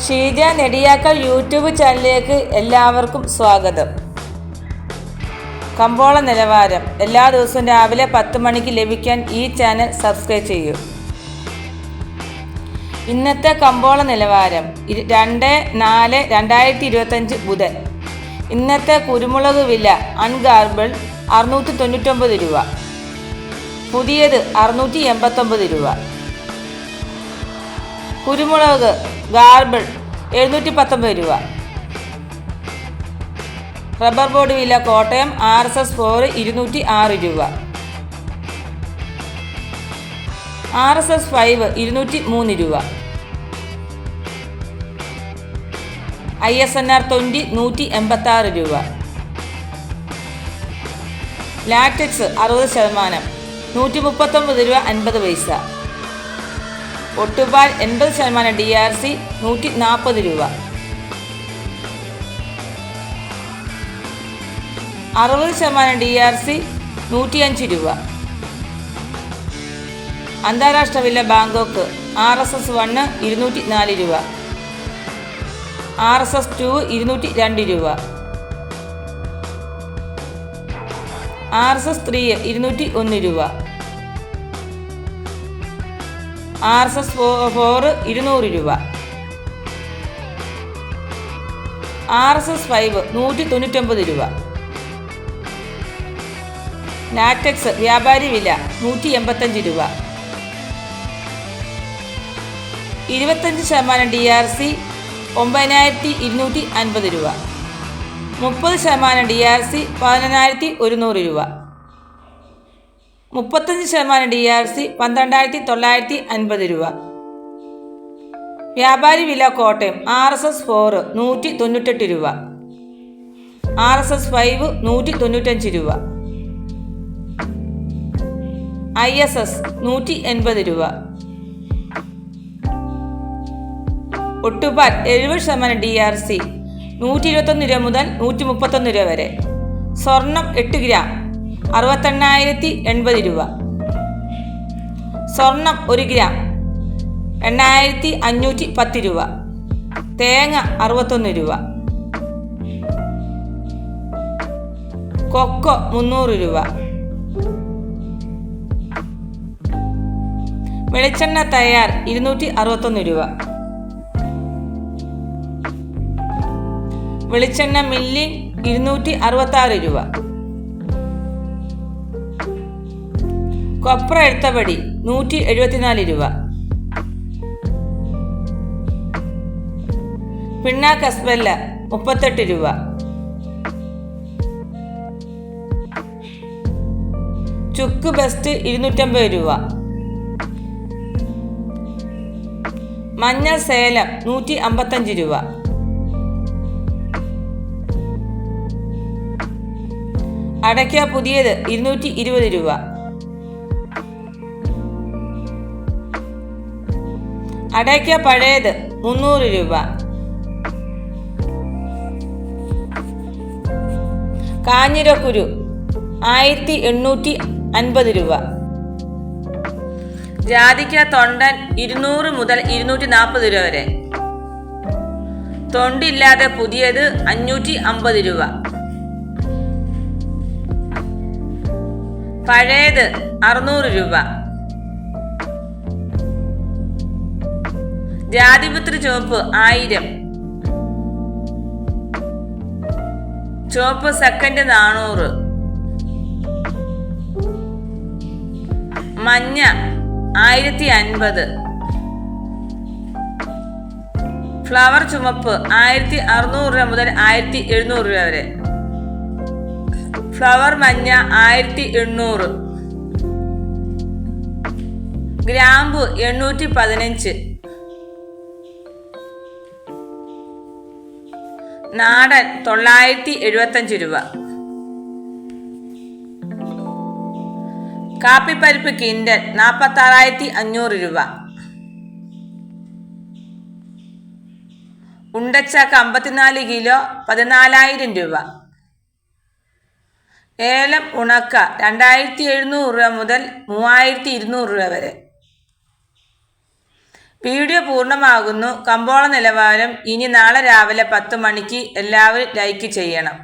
Sheeja Nediyakkal YouTube ചാനലിലേക്ക് എല്ലാവർക്കും സ്വാഗതം. കമ്പോള നിലവാരം എല്ലാ ദിവസവും രാവിലെ 10 മണിക്ക് ലഭിക്കാൻ ഈ ചാനൽ സബ്സ്ക്രൈബ് ചെയ്യൂ. ഇന്നത്തെ കമ്പോള നിലവാരം 2/4/2025 ബുധൻ. ഇന്നത്തെ കുരുമുളക് വില അൺഗാർബിൾ 699 രൂപ, പുതിയത് 689 രൂപ. കുരുമുളക് ഗാർബിൾ 719 രൂപ. റബ്ബർ ബോർഡ് വില കോട്ടയം RSS 4 206 രൂപ, RSS 5 203 രൂപ, ISNR 20 186 രൂപ. ലാറ്റക്സ് 60% 139 രൂപ 50 പൈസ. ഒട്ടുപാൽ 80% DRC 140 രൂപ, 60% DRC 105 രൂപ. അന്താരാഷ്ട്ര വില ബാങ്കോക്ക് RSS 1 204 രൂപ, RSS 2 202 രൂപ, RSS 3 201 രൂപ, RSS 4 200 രൂപ, RSS 5 199 രൂപ. ലാറ്റക്സ് വ്യാപാരി വില 185 രൂപ, 25% DRC 9250 രൂപ, 30% DRC 11100 രൂപ, 35% DRC 12950 രൂപ. വ്യാപാരി വില കോട്ടയം RSS 4 198 രൂപ, RSS 5 195 രൂപ, ISS 180 രൂപ. ഒട്ടുപാൽ 70% DRC 121 രൂപ മുതൽ 131 രൂപ വരെ. സ്വർണം 8 ഗ്രാം 68,080 രൂപ. സ്വർണം 1 ഗ്രാം 8,510 രൂപ. തേങ്ങ 61 രൂപ. കൊക്കോ 300 രൂപ. വെളിച്ചെണ്ണ തയ്യാർ 261 രൂപ. വെളിച്ചെണ്ണ മില്ലിംഗ് 266 രൂപ. കൊപ്ര എടുത്തപടി 174 രൂപ. പിണ്ണാക്ക് അസ്ബെല്ല 38 രൂപ. ചുക്ക് ബെസ്റ്റ് 250 രൂപ. മഞ്ഞൾ സേലം 155 രൂപ. അടയ്ക്ക പുതിയത് 220 രൂപ. അടയ്ക്ക പഴയത് 300 രൂപ. കാഞ്ഞിരക്കുരു 1850 രൂപ. ജാതിക്ക തൊണ്ടൻ 200 മുതൽ 240 രൂപ വരെ. തൊണ്ടില്ലാതെ പുതിയത് 550 രൂപ. പഴയത് 600 രൂപ. ജാതിപത്രി ചുവപ്പ് 1000. ചുവപ്പ് സെക്കൻഡ് 400. മഞ്ഞ 1050. ഫ്ലവർ ചുമപ്പ് 1600 രൂപ മുതൽ 1700 രൂപ വരെ. ഫ്ലവർ മഞ്ഞ 1800. ഗ്രാമ്പു 815. നാടൻ 975 രൂപ. കാപ്പിപ്പരിപ്പ് കിൻഡൽ 46,500 രൂപ. ഉണ്ടച്ചക്ക 54 കിലോ 14,000 രൂപ. ഏലം ഉണക്ക 2,700 രൂപ മുതൽ 3,200 രൂപ വരെ. വീഡിയോ പൂർണ്ണമാകുന്നു. കമ്പോള നിലവാരം ഇനി നാളെ രാവിലെ 10 മണിക്ക് എല്ലാവരും ലൈക്ക് ചെയ്യണം.